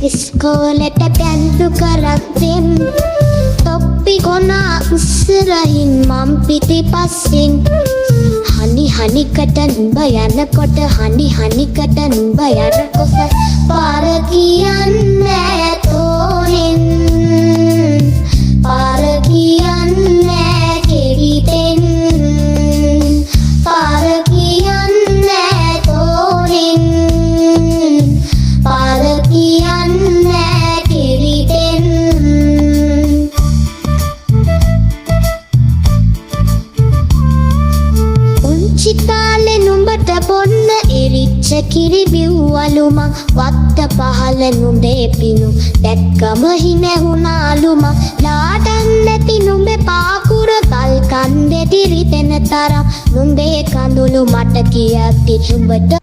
ඉස්කෝලෙට පැන්දු කරක්දෙන් තොප්පි ගොනා ඉස්සරහින් මම් පිටිපස්සෙන් හනි හනිකට නුඹ යනකොට හනි හනිකට නුඹ යනකොට පාර කියන්නේ තෝරෙන් පාර කියන්නේ කෙලිතෙන් පාර කියන්නේ තෝරෙන් පාර කියන්නේ කෙලිතෙන් පුංචි කාලේ නුඹට බොන්න එරිච්ච කිරි බිව්වලු මං වත්ත පහල නුඹේ පිණු දැක්කම හිනැහුණාලු මං ලාඩන් නැති නුඹේ පාකුර ගල් කන්දේ දිරිතෙන තරම් නුඹේ කඳුළු මට කියති නුඹට